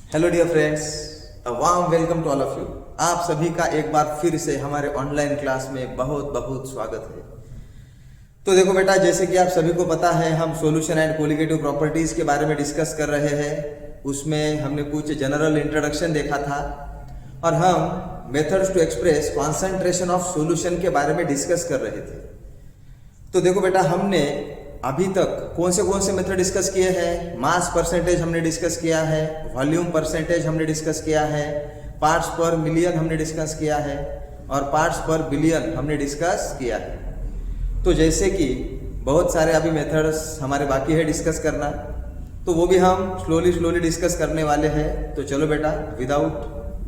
Hello dear friends, a warm welcome to all of you. आप सभी का एक बार फिर से हमारे ऑनलाइन क्लास में बहुत बहुत स्वागत है। तो देखो बेटा, जैसे कि आप सभी को पता है, हम सॉल्यूशन एंड कोलिगेटिव प्रॉपर्टीज के बारे में डिस्कस कर रहे हैं। उसमें हमने कुछ जनरल इंट्रोडक्शन देखा था और हम methods to express concentration of solution के बारे में डिस्कस कर रहे थे। तो देखो बेटा, हमने अभी तक कौन से मेथड डिस्कस किए हैं? मास परसेंटेज हमने डिस्कस किया है, वॉल्यूम परसेंटेज हमने डिस्कस किया है, पार्ट्स पर मिलियन हमने डिस्कस किया है और पार्ट्स पर बिलियन हमने डिस्कस किया है। तो जैसे कि बहुत सारे अभी मेथड्स हमारे बाकी है डिस्कस करना, तो वो भी हम स्लोली डिस्कस करने वाले हैं। तो चलो बेटा, without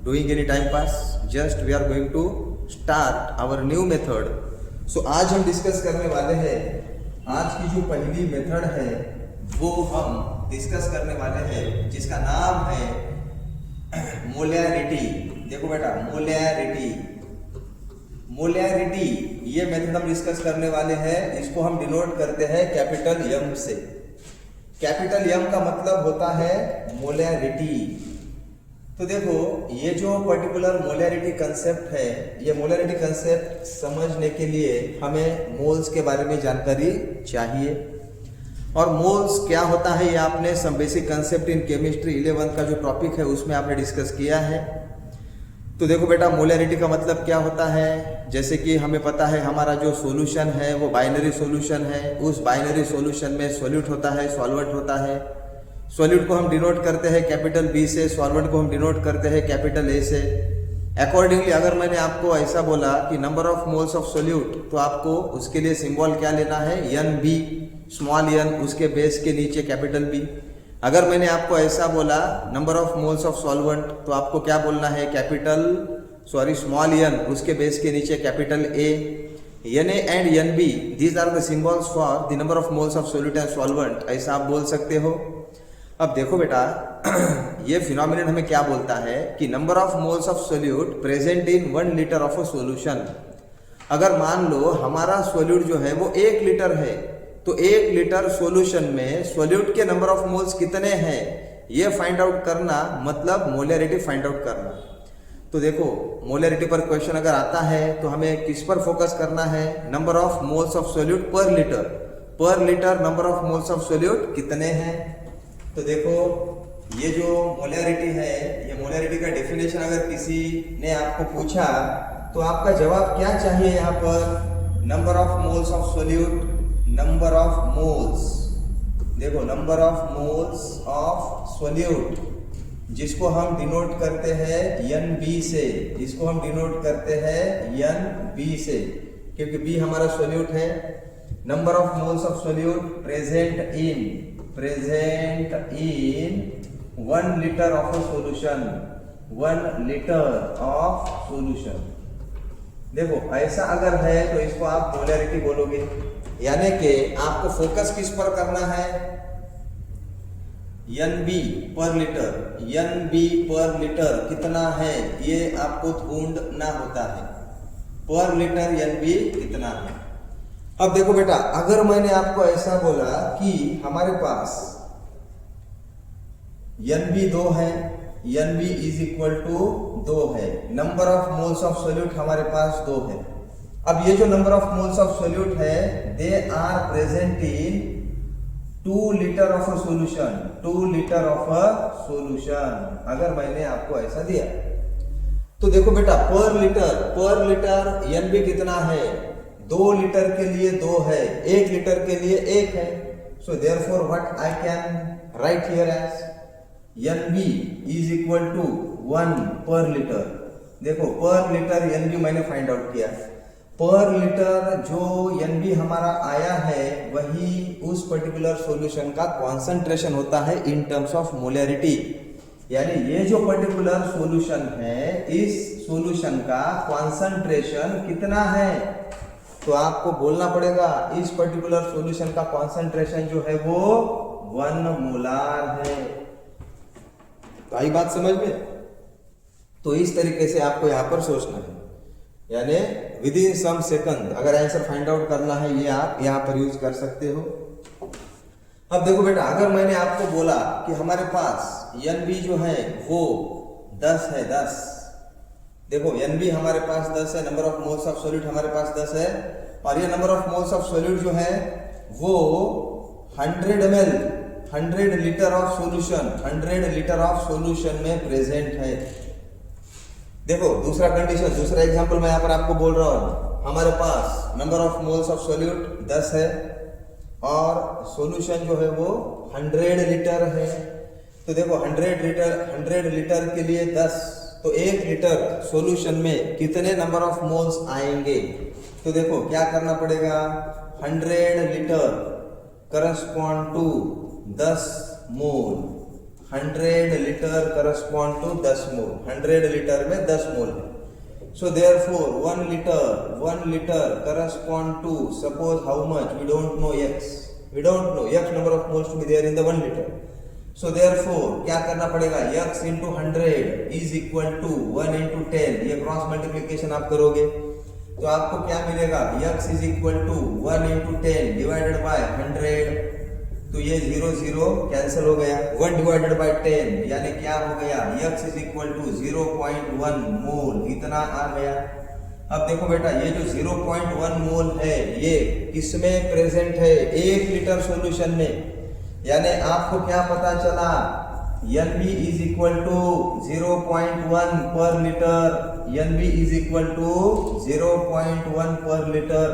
doing any time pass, just we are going to start our new method. So आज हम डिस्कस करने वाले हैं, आज की जो पहली मेथड है वो हम डिस्कस करने वाले हैं, जिसका नाम है मोलैरिटी। देखो बेटा, मोलैरिटी ये मेथड हम डिस्कस करने वाले हैं। इसको हम डिनोट करते हैं कैपिटल एम से। कैपिटल एम का मतलब होता है मोलैरिटी। तो देखो, ये जो पर्टिकुलर मोलैरिटी कंसेप्ट है, ये मोलैरिटी कंसेप्ट समझने के लिए हमें मोल्स के बारे में जानकारी चाहिए। और मोल्स क्या होता है, ये आपने some basic concept in chemistry 11 का जो टॉपिक है उसमें आपने डिस्कस किया है। तो देखो बेटा, मोलैरिटी का मतलब क्या होता है, जैसे कि हमें पता है हमारा जो सॉल्यूशन है वो बाइनरी सॉल्यूशन है। उस बाइनरी सॉल्यूशन में सॉल्यूट होता है, सॉल्वेंट होता है। सॉल्यूट को हम डिनोट करते हैं कैपिटल बी से, सॉल्वेंट को हम डिनोट करते हैं कैपिटल ए से। अकॉर्डिंगली अगर मैंने आपको ऐसा बोला कि number of moles of solute, तो आपको उसके लिए सिंबल क्या लेना है, एन बी, स्मॉल एन उसके बेस के नीचे कैपिटल बी। अगर मैंने आपको ऐसा बोला number of moles of solvent, तो आपको क्या बोलना है, स्मॉल एन उसके बेस के नीचे capital A. N A and n B, these are the symbols for the number of moles of solute and solvent, ऐसा आप बोल सकते हो। अब देखो बेटा, ये फिनोमिनन हमें क्या बोलता है कि number of moles of solute present in 1 litre of a solution. अगर मान लो हमारा सोल्यूट जो है वो 1 लीटर है, तो 1 लीटर सॉल्यूशन में सोल्यूट के नंबर ऑफ मोल्स कितने हैं, ये फाइंड आउट करना, मतलब मोलैरिटी फाइंड आउट करना। तो देखो, मोलैरिटी पर क्वेश्चन अगर आता है तो हमें किस पर फोकस करना है, number of moles of solute पर लीटर। पर litre number of moles of solute कितने हैं। तो देखो, ये जो मोलैरिटी है, ये मोलैरिटी का डेफिनेशन अगर किसी ने आपको पूछा तो आपका जवाब क्या चाहिए यहाँ पर, number of moles of solute, number of moles. देखो, number of moles of solute, जिसको हम डिनोट करते हैं एन बी से, इसको हम डिनोट करते हैं एन बी से, क्योंकि बी हमारा सोल्यूट है। Number of moles of solute present in 1 litre of a solution, 1 litre of solution. देखो, ऐसा अगर है तो इसको आप मोलैरिटी बोलोगे, यानी कि आपको फोकस किस पर करना है, एन बी पर लीटर। एन बी पर लीटर कितना है ये आपको ढूंढना होता है, पर लीटर एन बी कितना है। अब देखो बेटा, अगर मैंने आपको ऐसा बोला कि हमारे पास एन बी 2 है, N B is equal to 2 है, number of moles of solute हमारे पास 2 है। अब ये जो number of moles of solute है, they are present in 2 litre of a solution, 2 litre of a solution. अगर मैंने आपको ऐसा दिया तो देखो बेटा, पर लीटर एन बी कितना है, 2 लीटर के लिए 2 है, 1 लीटर के लिए 1 है। So therefore what I can write here as n B is equal to 1 per litre. देखो, पर लीटर एन बी मैंने फाइंड आउट किया। पर लीटर जो एन बी हमारा आया है, वही उस पर्टिकुलर सॉल्यूशन का कॉन्सेंट्रेशन होता है इन टर्म्स ऑफ मोलैरिटी। यानी ये जो पर्टिकुलर सॉल्यूशन है, इस सॉल्यूशन का कॉन्सेंट्रेशन कितना है, तो आपको बोलना पड़ेगा इस पर्टिकुलर सॉल्यूशन का कॉन्सेंट्रेशन जो है वो 1 मोलार है। तो आई बात समझ में। तो इस तरीके से आपको यहाँ पर सोचना है, यानी विद इन सम सेकंड अगर आंसर फाइंड आउट करना है, ये आप यहाँ पर यूज कर सकते हो। अब देखो बेटा, अगर मैंने आपको बोला कि हमारे पास NB जो है वो 10 है, 10, देखो NB हमारे पास 10 है, number of moles of solute हमारे पास 10 है, और ये number of moles of solute जो है वो 100 ml 100 litre of solution 100 litre of solution में प्रेजेंट है। देखो दूसरा कंडीशन, दूसरा एग्जांपल मैं यहाँ पर आपको बोल रहा हूँ, हमारे पास number of moles of solute 10 है और सॉल्यूशन जो है वो 100 लीटर है। तो देखो 100 लीटर के लिए 10, तो 1 लीटर सॉल्यूशन में कितने नंबर ऑफ मोल्स आएंगे? तो देखो क्या करना पड़ेगा, 100 litre correspond to 10 mole, 100 litre correspond to 10 mole, 100 litre में 10 मोल है। So therefore 1 liter correspond to, suppose how much, we don't know x number of moles to be there in the 1 liter. So therefore क्या करना पड़ेगा, x into 100 is equal to 1 into 10, ये cross multiplication आप करोगे तो आपको क्या मिलेगा, x is equal to 1 into 10 divided by 100, तो ये 0 0 कैंसिल हो गया, 1 डिवाइडेड बाय 10 यानी क्या हो गया, x इज इक्वल टू 0.1 मोल, इतना आ गया। अब देखो बेटा, ये जो 0.1 मोल है ये किसमें प्रेजेंट है, 1 लीटर सॉल्यूशन में, यानी आपको क्या पता चला, NB is equal to 0.1 per litre, NB is equal to 0.1 per litre.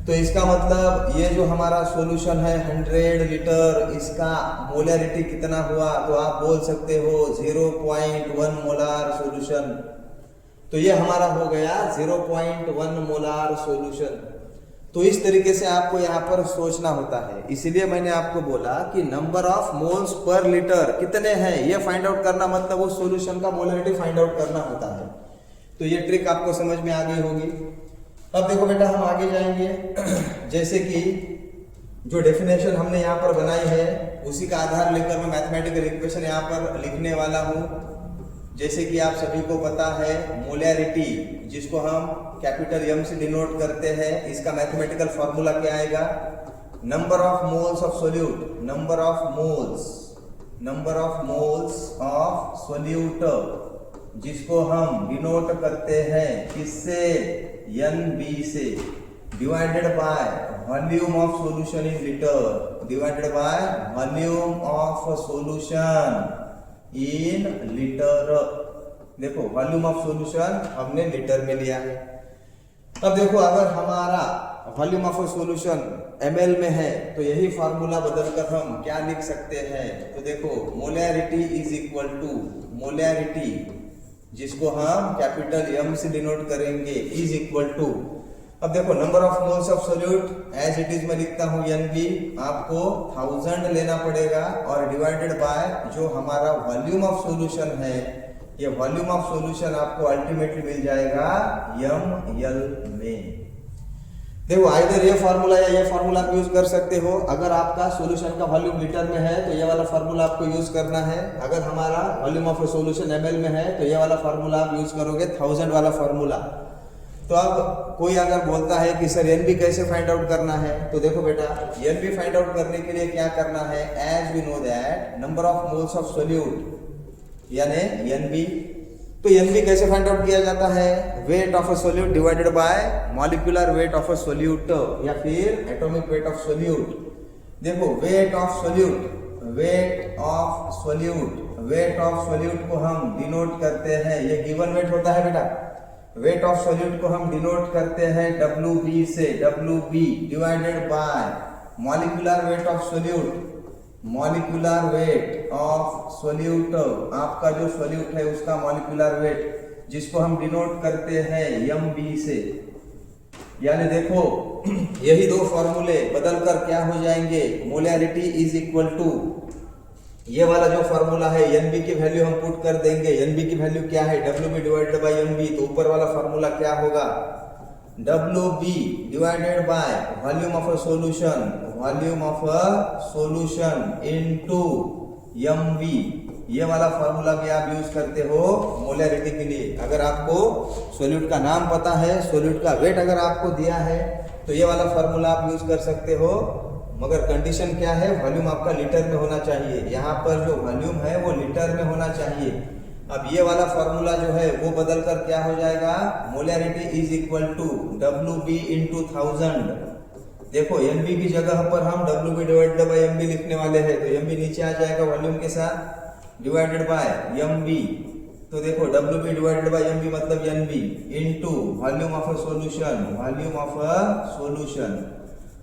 तो इसका मतलब ये जो हमारा सॉल्यूशन है 100 लीटर, इसका मोलैरिटी कितना हुआ, तो आप बोल सकते हो 0.1 मोलार सॉल्यूशन। तो ये हमारा हो गया 0.1 मोलार सॉल्यूशन। तो इस तरीके से आपको यहाँ पर सोचना होता है, इसलिए मैंने आपको बोला कि number of moles per litre कितने हैं ये फाइंड आउट करना, मतलब उस सॉल्यूशन का मोलैरिटी फाइंड आउट करना होता है। तो ये ट्रिक आपको समझ में आ गई होगी। अब देखो बेटा, हम आगे जाएंगे, जैसे कि जो डेफिनेशन हमने यहाँ पर बनाई है उसी का आधार लेकर मैं मैथमेटिकल इक्वेशन यहाँ पर लिखने वाला हूँ। जैसे कि आप सभी को पता है, मोलैरिटी जिसको हम कैपिटल M से डिनोट करते हैं, इसका मैथमेटिकल फॉर्मूला क्या आएगा, number of moles of solute, number of moles of solute, जिसको हम डिनोट करते हैं किससे, NB से, divided by volume of solution in litre, divided by volume of solution in litre. देखो वॉल्यूम ऑफ सॉल्यूशन हमने लीटर में लिया है। अब देखो, अगर हमारा वॉल्यूम ऑफ सॉल्यूशन ml में है तो यही फार्मूला बदलकर हम क्या लिख सकते हैं, तो देखो molarity is equal to, molarity जिसको हम कैपिटल M से डिनोट करेंगे, इज इक्वल टू, अब देखो number of moles of solute as it is मैं लिखता हूँ NB, आपको 1000 लेना पड़ेगा और डिवाइडेड बाय जो हमारा वॉल्यूम ऑफ सॉल्यूशन है, ये वॉल्यूम ऑफ सॉल्यूशन आपको अल्टीमेटली मिल जाएगा ml में। देखो आइदर ये फार्मूला या ये फार्मूला आप यूज कर सकते हो। अगर आपका सॉल्यूशन का वॉल्यूम लीटर में है तो ये वाला फार्मूला आपको यूज करना है, अगर हमारा वॉल्यूम ऑफ सॉल्यूशन ml में है तो ये वाला फार्मूला आप यूज करोगे, 1000 वाला फार्मूला। तो अब कोई अगर बोलता है कि सर NB कैसे फाइंड आउट करना है, तो देखो बेटा, NB फाइंड आउट करने के लिए क्या करना है, as we know that number of moles of solute यानी NB, तो NB कैसे फाइंड आउट किया जाता है, weight of a solute divided by molecular weight of a solute या फिर एटॉमिक वेट ऑफ सोल्यूट। देखो weight of solute, weight of solute को हम डिनोट करते हैं, ये गिवन वेट होता है बेटा, वेट ऑफ सोल्यूट को हम डिनोट करते हैं WB से, WB divided by molecular weight of solute, molecular weight of solute, आपका जो सोल्यूट है उसका मॉलिक्यूलर वेट जिसको हम डिनोट करते हैं MB से। यानी देखो यही दो फॉर्मूले बदलकर क्या हो जाएंगे, मोलैरिटी इज इक्वल टू, ये वाला जो फॉर्मूला है NB की वैल्यू हम पुट कर देंगे, NB की वैल्यू क्या है WB डिवाइडेड बाय MB, तो ऊपर वाला फॉर्मूला क्या होगा, WB divided by volume of a solution into MB, ये वाला फॉर्मूला भी आप यूज करते हो मोलैरिटी के लिए। अगर आपको सोल्यूट का नाम पता है, सोल्यूट का वेट अगर आपको दिया है तो ये वाला फॉर्मूला आप यूज कर सकते हो मगर कंडीशन क्या है, वॉल्यूम आपका लीटर में होना चाहिए। यहाँ पर जो वॉल्यूम है वो लीटर में होना चाहिए। अब ये वाला फॉर्मूला जो है वो बदल कर क्या हो जाएगा, molarity is equal to WB into 1000। देखो MB की जगह पर हम WB डिवाइडेड बाय MB लिखने वाले हैं, तो MB नीचे आ जाएगा वॉल्यूम के साथ, डिवाइडेड बाय MB। तो देखो WB डिवाइडेड बाय MB मतलब NB into volume of a solution, volume of a solution.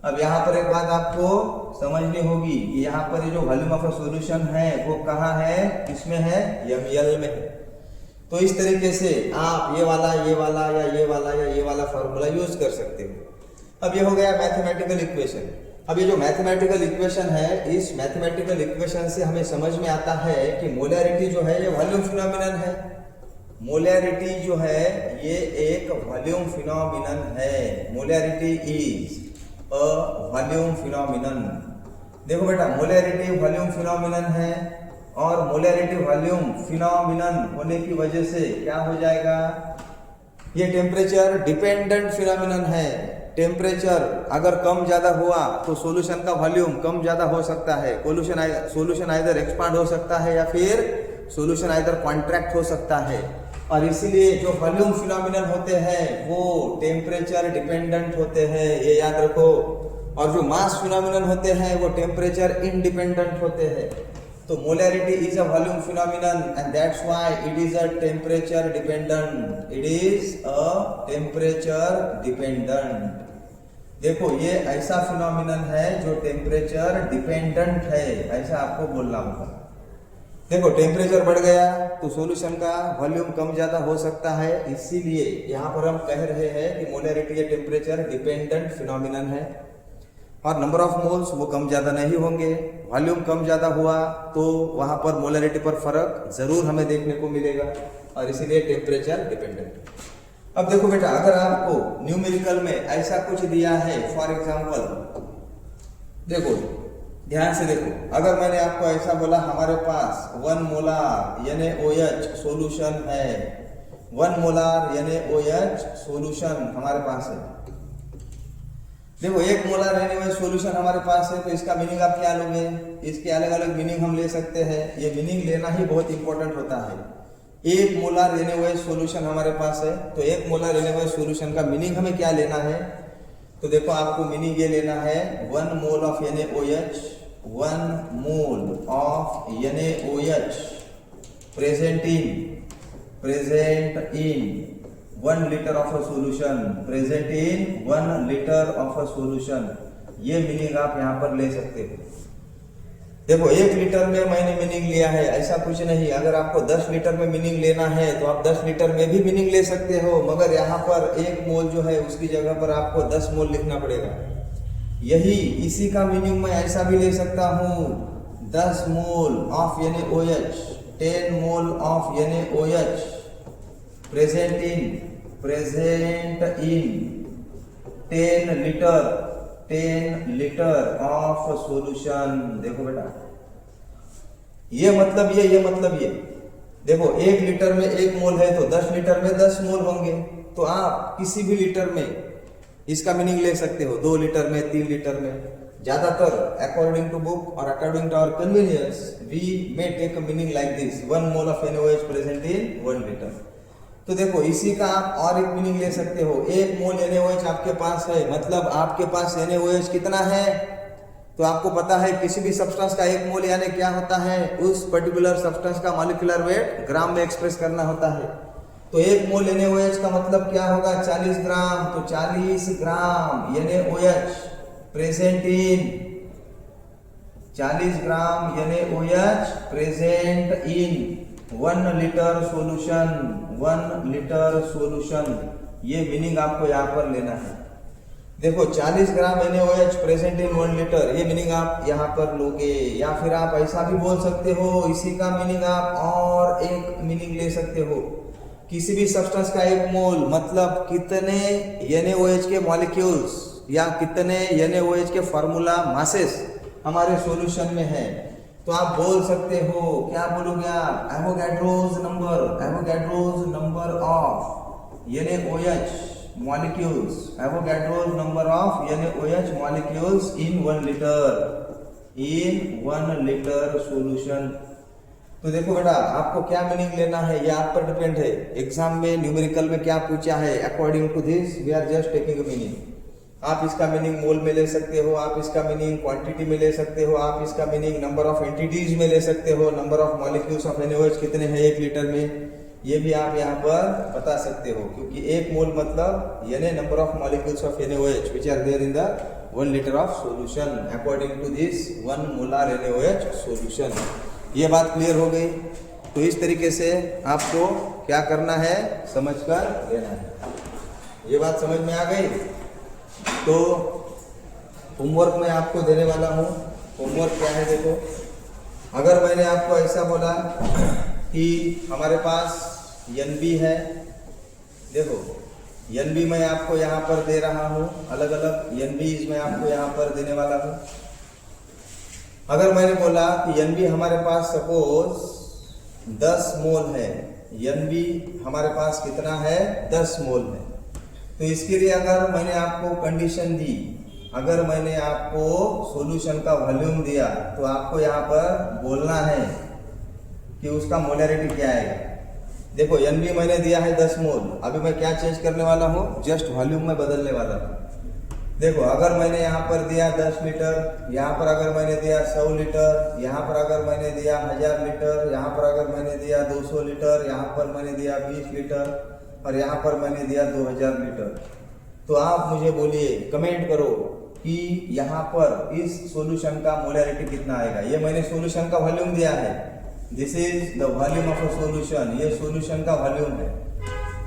अब यहाँ पर एक बात आपको समझनी होगी कि यहाँ पर ये जो वॉल्यूम ऑफ अ सॉल्यूशन है वो कहाँ है, किसमें है, ML में है। तो इस तरीके से आप ये वाला या ये वाला फॉर्मूला यूज कर सकते हो। अब ये हो गया मैथमेटिकल इक्वेशन। अब ये जो मैथमेटिकल इक्वेशन है, इस मैथमेटिकल इक्वेशन से हमें समझ में आता है कि मोलैरिटी जो है ये वॉल्यूम फिनोमिनन है। मोलैरिटी जो है ये एक वॉल्यूम फिनोमिनन है। Molarity is a volume phenomenon. देखो बेटा, मोलैरिटी वॉल्यूम फिनोमिनन है और मोलैरिटी वॉल्यूम फिनोमिनन होने की वजह से क्या हो जाएगा, ये टेम्परेचर डिपेंडेंट फिनोमिनन है। टेम्परेचर अगर कम ज्यादा हुआ तो सॉल्यूशन का वॉल्यूम कम ज्यादा हो सकता है। सॉल्यूशन आइदर एक्सपांड हो सकता है या फिर सॉल्यूशन आइदर कॉन्ट्रैक्ट हो सकता है। और इसीलिए जो वॉल्यूम फिनोमिनन होते हैं वो टेम्परेचर डिपेंडेंट होते हैं, ये याद रखो। और जो मास फिनोमिनन होते हैं वो टेम्परेचर इंडिपेंडेंट होते हैं। तो molarity is a volume phenomenon and that's why it is a temperature dependent. It is a temperature dependent. देखो ये ऐसा फिनोमिनन है जो टेम्परेचर डिपेंडेंट है, ऐसा आपको बोलना होगा। देखो टेम्परेचर बढ़ गया तो सॉल्यूशन का वॉल्यूम कम ज्यादा हो सकता है, इसीलिए यहाँ पर हम कह रहे हैं कि मोलैरिटी ये टेम्परेचर डिपेंडेंट फिनोमिनन है। और नंबर ऑफ मोल्स वो कम ज्यादा नहीं होंगे। वॉल्यूम कम ज्यादा हुआ तो वहां पर मोलैरिटी पर फर्क जरूर हमें देखने को मिलेगा और इसीलिए टेम्परेचर डिपेंडेंट। अब देखो बेटा, अगर आपको न्यूमेरिकल में ऐसा कुछ दिया है, फॉर एग्जांपल देखो ध्यान से देखो, अगर मैंने आपको ऐसा बोला हमारे पास 1 मोलार NaOH सॉल्यूशन है, 1 मोलार NaOH सॉल्यूशन हमारे पास है। देखो 1 मोलार NaOH सॉल्यूशन हमारे पास है, तो इसका मीनिंग आप क्या लोगे, इसके अलग अलग मीनिंग हम ले सकते हैं। ये मीनिंग लेना ही बहुत इंपॉर्टेंट होता है। 1 मोलार NaOH सॉल्यूशन हमारे पास है, तो 1 मोलार NaOH सॉल्यूशन का मीनिंग हमें क्या लेना है, तो देखो आपको मीनिंग ये लेना है 1 mole of NaOH, 1 mole of NaOH present in 1 litre of a solution, present in 1 litre of a solution. ये मीनिंग आप यहाँ पर ले सकते हो। देखो 1 लीटर में मैंने मीनिंग लिया है, ऐसा कुछ नहीं। अगर आपको 10 लीटर में मीनिंग लेना है तो आप 10 लीटर में भी मीनिंग ले सकते हो, मगर यहाँ पर 1 मोल जो है उसकी जगह पर आपको 10 मोल लिखना पड़ेगा। यही इसी का मीनिंग मैं ऐसा भी ले सकता हूँ, 10 मोल of NaOH, 10 mole of NaOH present in 10 litre of solution. देखो बेटा, ये मतलब ये देखो 1 लीटर में 1 मोल है तो 10 लीटर में 10 मोल होंगे। तो आप किसी भी लीटर में इसका मीनिंग ले सकते हो, 2 लीटर में, 3 लीटर में। ज्यादातर अकॉर्डिंग टू बुक और according to our convenience we may take a meaning like this, 1 mole of NaOH present in 1 litre. तो देखो इसी का आप और एक मीनिंग ले सकते हो, 1 मोल NaOH आपके पास है, मतलब आपके पास NaOH कितना है, तो आपको पता है किसी भी सब्सटेंस का 1 मोल यानी क्या होता है, उस पर्टिकुलर सब्सटेंस का मॉलिक्यूलर वेट ग्राम में एक्सप्रेस करना होता है। तो 1 मोल NaOH का मतलब क्या होगा, 40 ग्राम। तो 40 ग्राम NaOH present in 40 gram NaOH present in 1 litre solution, 1 litre solution. ये मीनिंग आपको यहाँ पर लेना है। देखो 40 ग्राम NaOH प्रेजेंट इन 1 लीटर, ये मीनिंग आप यहाँ पर लोगे। या फिर आप ऐसा भी बोल सकते हो, इसी का मीनिंग आप और एक मीनिंग ले सकते हो, किसी भी सब्सटेंस का 1 मोल मतलब कितने NaOH के मॉलिक्यूल्स या कितने NaOH के फॉर्मूला मासेस हमारे सॉल्यूशन में है। तो आप बोल सकते हो, क्या बोलोगे आप, Avogadro's number of NaOH molecules, Avogadro's number of NaOH molecules in 1 liter solution। तो देखो बेटा, आपको क्या मीनिंग लेना है ये आप पर डिपेंड है। एग्जाम में न्यूमेरिकल में क्या पूछा है, according to this we are just taking meaning. आप इसका मीनिंग मोल में ले सकते हो, आप इसका मीनिंग क्वांटिटी में ले सकते हो, आप इसका मीनिंग नंबर ऑफ एंटिटीज में ले सकते हो, number of molecules of NaOH कितने हैं 1 लीटर में, ये भी आप यहाँ पर बता सकते हो। क्योंकि एक मोल मतलब यानी number of molecules of NaOH which are there in the 1 litre of solution according to this 1 molar NaOH solution. ये बात क्लियर हो गई। तो इस तरीके से आपको क्या करना है, समझ कर लेना है। ये बात समझ में आ गई। तो होमवर्क मैं आपको देने वाला हूँ। होमवर्क क्या है देखो, अगर मैंने आपको ऐसा बोला कि हमारे पास NB है, देखो NB मैं आपको यहाँ पर दे रहा हूँ, अलग अलग NBs मैं आपको यहाँ पर देने वाला हूँ। अगर मैंने बोला कि NB हमारे पास सपोज 10 मोल है, NB हमारे पास कितना है 10 मोल है। तो इसके लिए अगर मैंने आपको कंडीशन दी, अगर मैंने आपको सॉल्यूशन का वॉल्यूम दिया, तो आपको यहाँ पर बोलना है कि उसका मोलैरिटी क्या है। देखो NB मैंने दिया है 10 मोल, अभी मैं क्या चेंज करने वाला हूँ, जस्ट वॉल्यूम में बदलने वाला हूँ। देखो अगर मैंने यहाँ पर दिया 10 लीटर, यहाँ पर अगर मैंने दिया 100 लीटर, यहाँ पर अगर मैंने दिया 1000 लीटर, यहाँ पर अगर मैंने दिया 200 लीटर, यहाँ पर मैंने दिया 20 लीटर और यहाँ पर मैंने दिया 2000 लीटर, तो आप मुझे बोलिए, कमेंट करो कि यहाँ पर इस सॉल्यूशन का मोलैरिटी कितना आएगा। ये मैंने सॉल्यूशन का वॉल्यूम दिया है, this is the volume of a solution, ये सॉल्यूशन का वॉल्यूम है।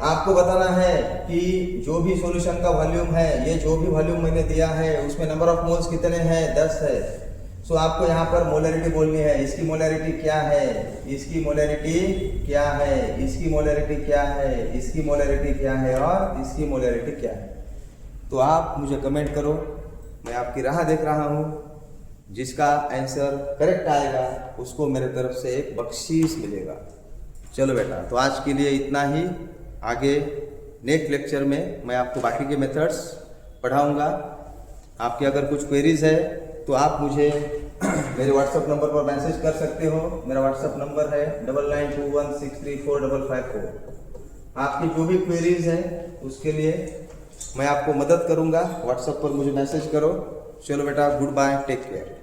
आपको बताना है कि जो भी सॉल्यूशन का वॉल्यूम है, ये जो भी वॉल्यूम मैंने दिया है उसमें नंबर ऑफ मोल्स कितने हैं 10 है। सो आपको यहाँ पर मोलैरिटी बोलनी है, इसकी मोलैरिटी क्या है, इसकी मोलैरिटी क्या है, इसकी मोलैरिटी क्या है, इसकी मोलैरिटी क्या है और इसकी मोलैरिटी क्या है। तो आप मुझे कमेंट करो, मैं आपकी राह देख रहा हूँ। जिसका आंसर करेक्ट आएगा उसको मेरे तरफ से एक बख्शीश मिलेगा। चलो बेटा, तो आज के लिए इतना ही। आगे नेक्स्ट लेक्चर में मैं आपको बाकी के मेथड्स पढ़ाऊंगा। आपके अगर कुछ क्वेरीज है तो आप मुझे मेरे व्हाट्सएप नंबर पर मैसेज कर सकते हो। मेरा व्हाट्सएप नंबर है 9921634554। आपकी जो भी क्वेरीज हैं उसके लिए मैं आपको मदद करूंगा। व्हाट्सएप पर मुझे मैसेज करो। चलो बेटा, गुड बाय, टेक केयर।